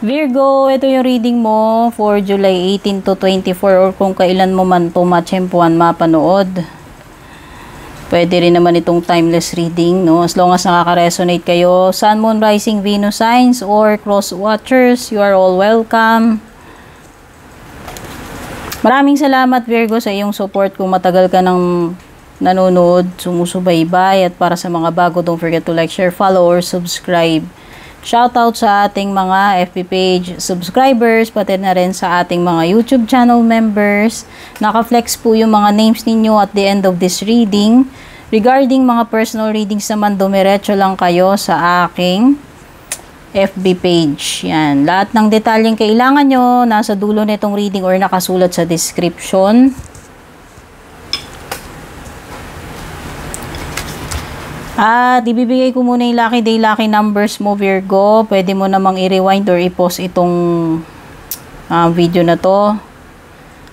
Virgo, ito yung reading mo for July 18 to 24 or kung kailan mo man ito matsyempuan mapanood. Pwede rin naman itong timeless reading, no? As long as nakaka-resonate kayo. Sun, Moon, Rising, Venus signs or cross watchers, you are all welcome. Maraming salamat Virgo sa iyong support kung matagal ka nang nanonood, sumusubaybay, at para sa mga bago, don't forget to like, share, follow, or subscribe. Shoutout sa ating mga FB page subscribers, pati na rin sa ating mga YouTube channel members. Naka-flex po yung mga names ninyo at the end of this reading. Regarding mga personal readings naman, dumiretso lang kayo sa aking FB page. Yan. Lahat ng detalyeng kailangan nyo, nasa dulo nitong reading or nakasulat sa description. At ibibigay ko muna yung lucky day, lucky numbers mo Virgo. Pwede mo namang i-rewind or i-pause itong video na to.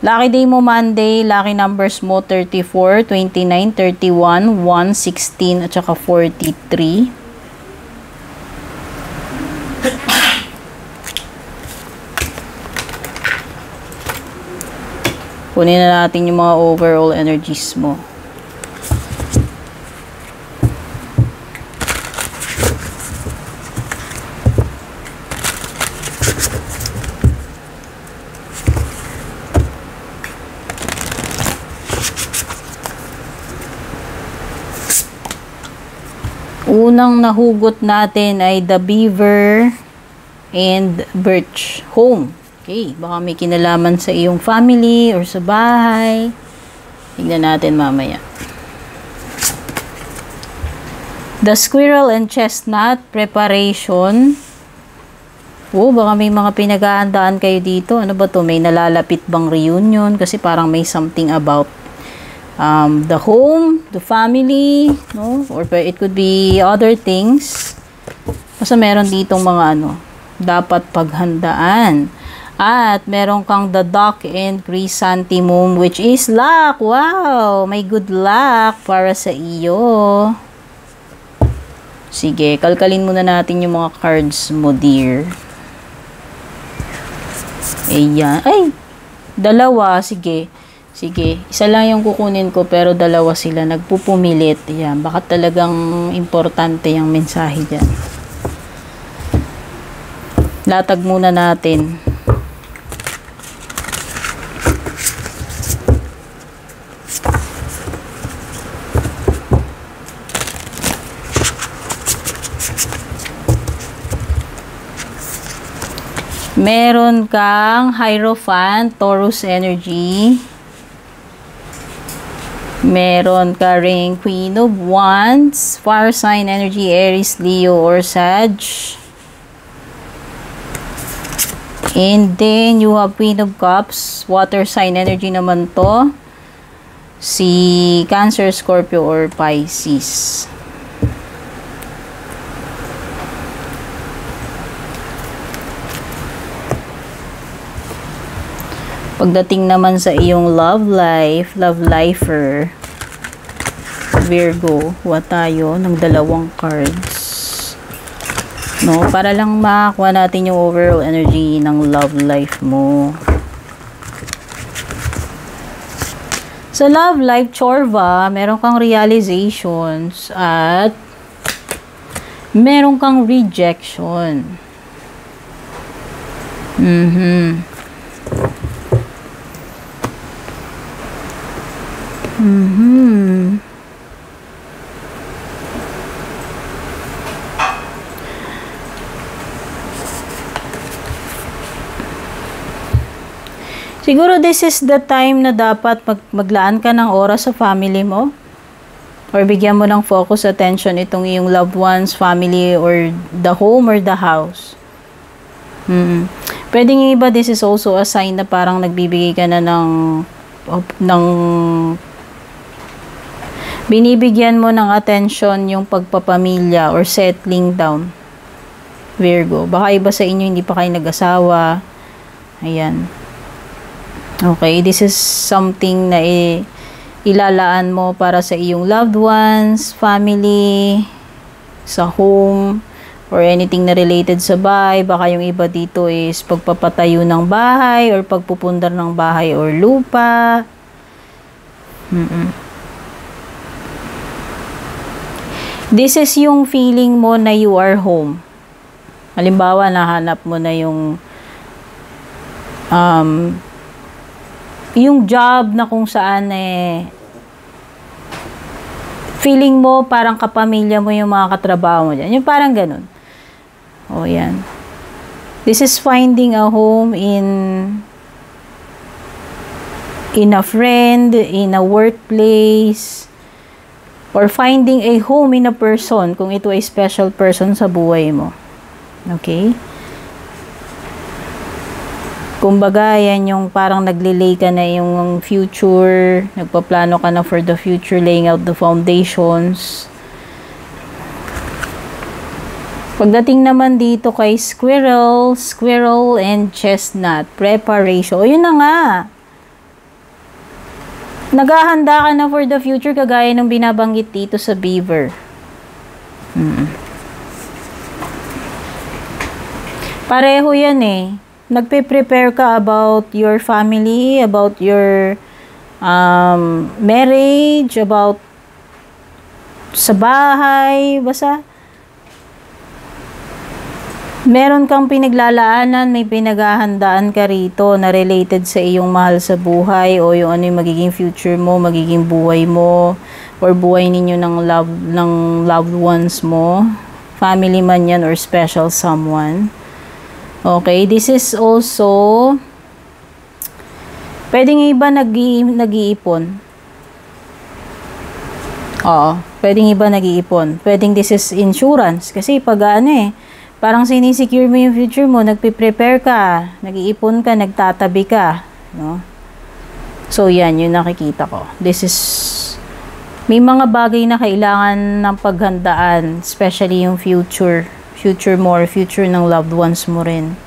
Lucky day mo Monday, lucky numbers mo 34, 29, 31, 1, 16 at saka 43. Kunin na natin yung mga overall energies mo. Unang nahugot natin ay the beaver and birch home. Okay, baka may kinalaman sa iyong family or sa bahay. Tingnan natin mamaya. The squirrel and chestnut preparation. Oh, baka may mga pinaghahandaan kayo dito. Ano ba to? May nalalapit bang reunion? Kasi parang may something about the home, the family, no? Or it could be other things. Basta meron ditong mga dapat paghandaan. At meron kang the duck and chrysanthemum, which is luck. Wow! May good luck para sa iyo. Sige, kalkalin muna natin yung mga cards mo, dear. Ayan. Ay! Dalawa. Sige. Sige, isa lang yung kukunin ko pero dalawa sila nagpupumilit. Yan, baka talagang importante yung mensahe dyan. Latag muna natin. Meron kang Hierophant, Taurus energy. Meron ka ring Queen of Wands, fire sign energy, Aries, Leo, or Sag. And then, you have Queen of Cups, water sign energy naman to. Si Cancer, Scorpio, or Pisces. Pagdating naman sa iyong love life, love lifer, Virgo, kuha tayo ng dalawang cards. No, para lang makakuha natin yung overall energy ng love life mo. Sa love life, Chorva, meron kang realizations at meron kang rejection. Siguro this is the time na dapat maglaan ka ng oras sa family mo or bigyan mo ng focus, attention itong iyong loved ones, family, or the home or the house. Pwedeng iba, this is also a sign na parang nagbibigay ka na ng binibigyan mo ng attention yung pagpapamilya or settling down, Virgo. Baka iba sa inyo hindi pa kayo nag-asawa. Ayan. Okay, this is something na ilalaan mo para sa iyong loved ones, family, sa home, or anything na related sa bahay. Baka yung iba dito is pagpapatayo ng bahay or pagpupundar ng bahay or lupa. This is yung feeling mo na you are home. Halimbawa, nahanap mo na yung job na kung saan feeling mo parang kapamilya mo yung mga katrabaho mo dyan. Yung parang ganun. O, yan. This is finding a home in a friend, in a workplace, or finding a home in a person kung ito ay special person sa buhay mo. Okay? Kumbaga, yan yung parang naglilay ka na yung future, nagpaplano ka na for the future, laying out the foundations. Pagdating naman dito kay squirrel and chestnut, preparation. O, yun na nga. Naghahanda ka na for the future kagaya ng binabanggit dito sa beaver. Pareho yan eh. Nagpe-prepare ka about your family, about your marriage, about sa bahay, basta meron kang pinaglalaanan, may pinaghahandaan ka rito na related sa iyong mahal sa buhay o yung ano yung magiging future mo, magiging buhay mo, or buhay ninyo ng loved ones mo, family man yan or special someone. Okay, this is also pwedeng iba nag-iipon. Oo, pwedeng iba nag-iipon. Pwedeng this is insurance kasi pag parang sinisecure mo yung future mo, nagpe-prepare ka, nag-iipon ka, nagtatabi ka, no? So yan, yung nakikita ko. This is may mga bagay na kailangan ng paghandaan, especially yung future mo or future ng loved ones mo rin.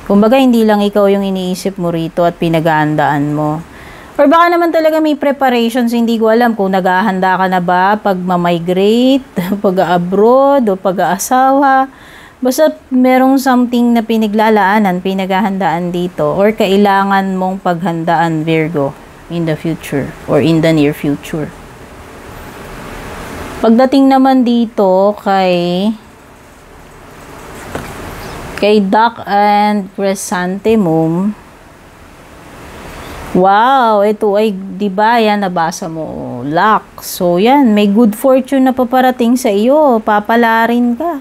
Kumbaga, hindi lang ikaw yung iniisip mo rito at pinaghahandaan mo. Or baka naman talaga may preparations, hindi ko alam kung naghahanda ka na ba pag ma-migrate, pag-abroad o pag-aasawa. Basta merong something na pinaglalaanan, pinaghahandaan dito or kailangan mong paghandaan, Virgo, in the future or in the near future. Pagdating naman dito kay duck and chrysanthemum, wow, ito ay, diba yan, nabasa mo, luck. So, yan, may good fortune na paparating sa iyo, papalarin ka.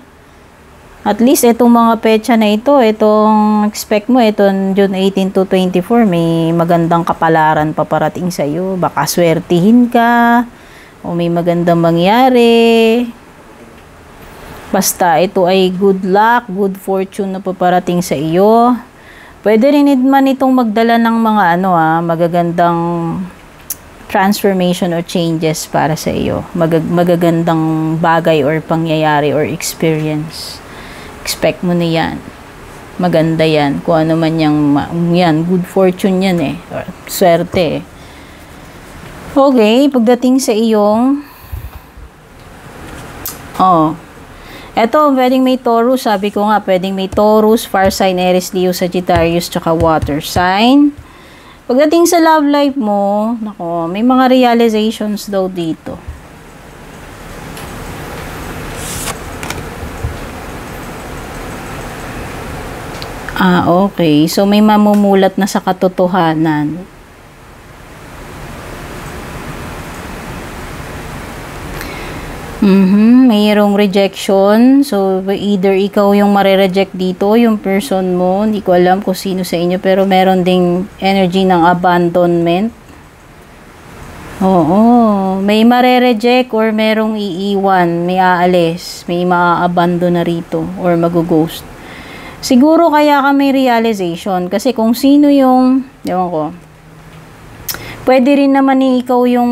At least, itong mga petsa na ito, itong expect mo, itong June 18 to 24, may magandang kapalaran paparating sa iyo. Baka swertihin ka, o may magandang mangyari. Basta, ito ay good luck, good fortune na paparating sa iyo. Pwede rin man itong magdala ng mga magagandang transformation or changes para sa iyo. Magagandang bagay or pangyayari or experience. Expect mo na yan. Maganda yan. Kung ano man yan, good fortune yan eh. Or swerte eh. Okay, pagdating sa iyong eto, pwedeng may Taurus. Sabi ko nga, pwedeng may Taurus, Fire sign, Aries, Leo, Sagittarius, tsaka Water sign. Pagdating sa love life mo, nako, may mga realizations daw dito. Okay. So, may mamumulat na sa katotohanan. Mayroong rejection. So, either ikaw yung mare-reject dito, yung person mo. Hindi ko alam kung sino sa inyo. Pero meron ding energy ng abandonment. Oo. May mare-reject or merong iiwan. May aalis. May maa-abandon na rito. Or mag-ghost. Siguro kaya ka may realization. Kasi kung sino yung, ewan ko, pwede rin naman ikaw yung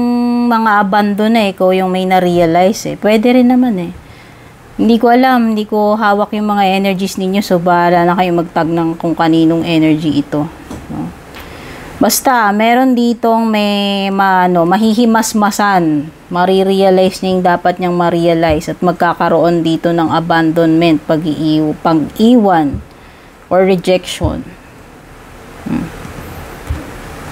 mga abandon ikaw yung may na-realize Pwede rin naman Hindi ko alam, hindi ko hawak yung mga energies ninyo, so bahala na kayo magtag ng kung kaninong energy ito. No? Basta, meron ditong may mahihimasmasan. Marirealize niya yung dapat niyang ma-realize at magkakaroon dito ng abandonment, pag-iwan, or rejection.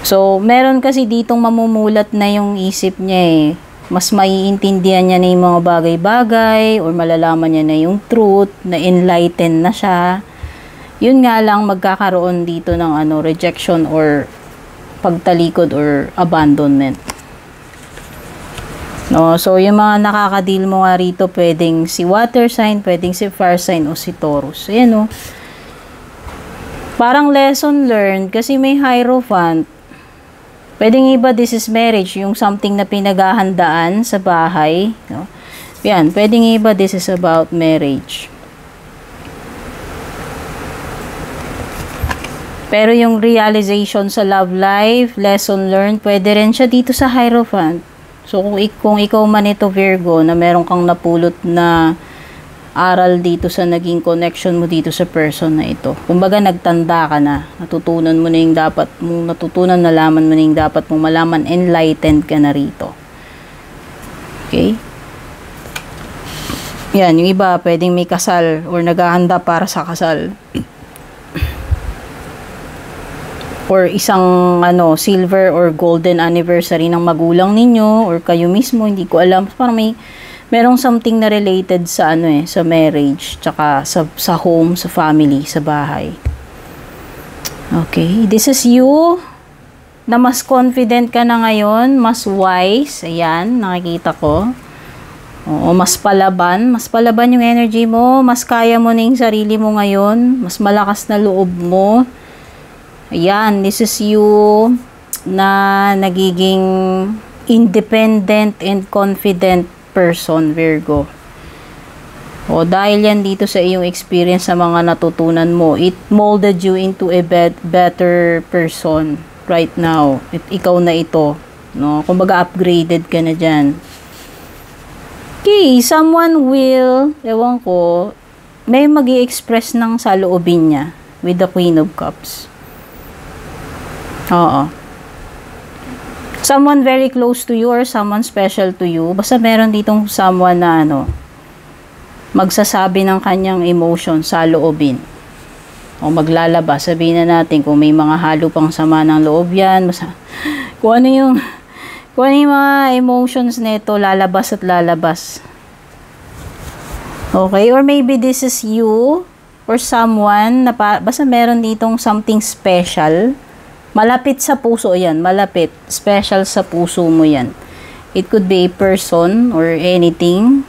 So, meron kasi ditong mamumulat na yung isip niya eh. Mas maiintindihan niya na yung mga bagay-bagay or malalaman niya na yung truth, na enlighten na siya. Yun nga lang magkakaroon dito ng rejection or pagtalikod or abandonment. No, so yung mga nakaka-deal mo nga rito, pwedeng si water sign, pwedeng si fire sign o si Taurus. Ayan o. Parang lesson learned kasi may Hierophant. Pwedeng iba, this is marriage, yung something na pinaghahandaan sa bahay. No? Yan, pwedeng iba, this is about marriage. Pero yung realization sa love life, lesson learned, pwede rin siya dito sa Hierophant. So, kung ikaw man ito, Virgo, na meron kang napulot na aral dito sa naging connection mo dito sa person na ito. Kumbaga, nagtanda ka na. Natutunan mo na yung dapat mong natutunan, nalaman mo na yung dapat mong malaman, enlightened ka na rito. Okay? Yan, yung iba, pwedeng may kasal or naghahanda para sa kasal. Or isang silver or golden anniversary ng magulang ninyo or kayo mismo, hindi ko alam. Parang merong something na related sa sa marriage, tsaka sa home, sa family, sa bahay. Okay, this is you na mas confident ka na ngayon, mas wise. Ayan, nakikita ko. Oo, mas palaban yung energy mo, mas kaya mo na yung sarili mo ngayon, mas malakas na loob mo. Ayan, this is you na nagiging independent and confident person, Virgo. O, dahil yan dito sa iyong experience sa mga natutunan mo, it molded you into a better person right now. Ikaw na ito. No? Kumbaga, upgraded ka na dyan. Okay, someone will, ewan ko, may mag-i-express ng saloobin niya with the Queen of Cups. Oo. Someone very close to you or someone special to you. Basta meron ditong someone na magsasabi ng kanyang emotion sa loobin. O maglalabas. Sabihin na natin kung may mga halo pang sama ng loob yan. Basta, kung ano yung mga emotions nito, lalabas at lalabas. Okay? Or maybe this is you or someone na basta meron ditong something special. Malapit sa puso yan. Malapit. Special sa puso mo yan. It could be a person or anything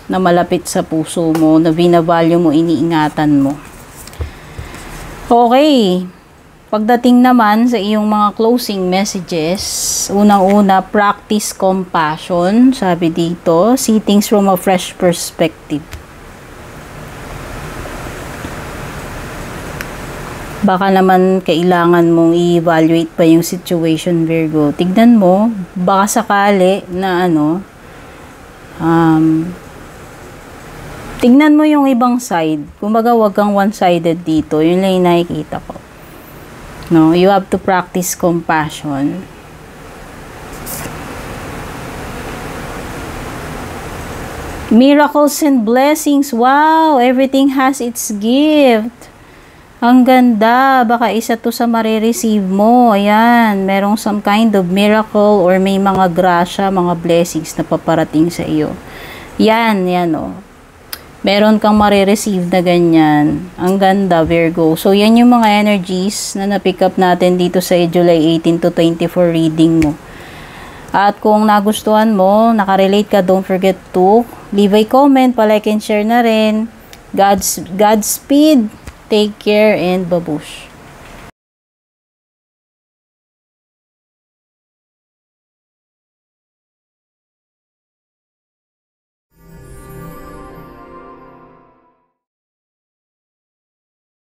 na malapit sa puso mo, na binavalue mo, iniingatan mo. Okay. Pagdating naman sa iyong mga closing messages, unang-una, practice compassion. Sabi dito, see things from a fresh perspective. Baka naman kailangan mong i-evaluate pa yung situation, Virgo. Tignan mo, baka sakali na tignan mo yung ibang side. Kumbaga, wag kang one-sided dito. Yun lang yung nakikita ko. No, you have to practice compassion. Miracles and blessings. Wow, everything has its gift. Ang ganda. Baka isa to sa marireceive mo. Ayan. Merong some kind of miracle or may mga grasya, mga blessings na paparating sa iyo. Yan o. Meron kang marireceive na ganyan. Ang ganda, Virgo. So, yan yung mga energies na na-pick up natin dito sa July 18 to 24 reading mo. At kung nagustuhan mo, nakarelate ka, don't forget to leave a comment, palike and share na rin. Godspeed. Take care and babush.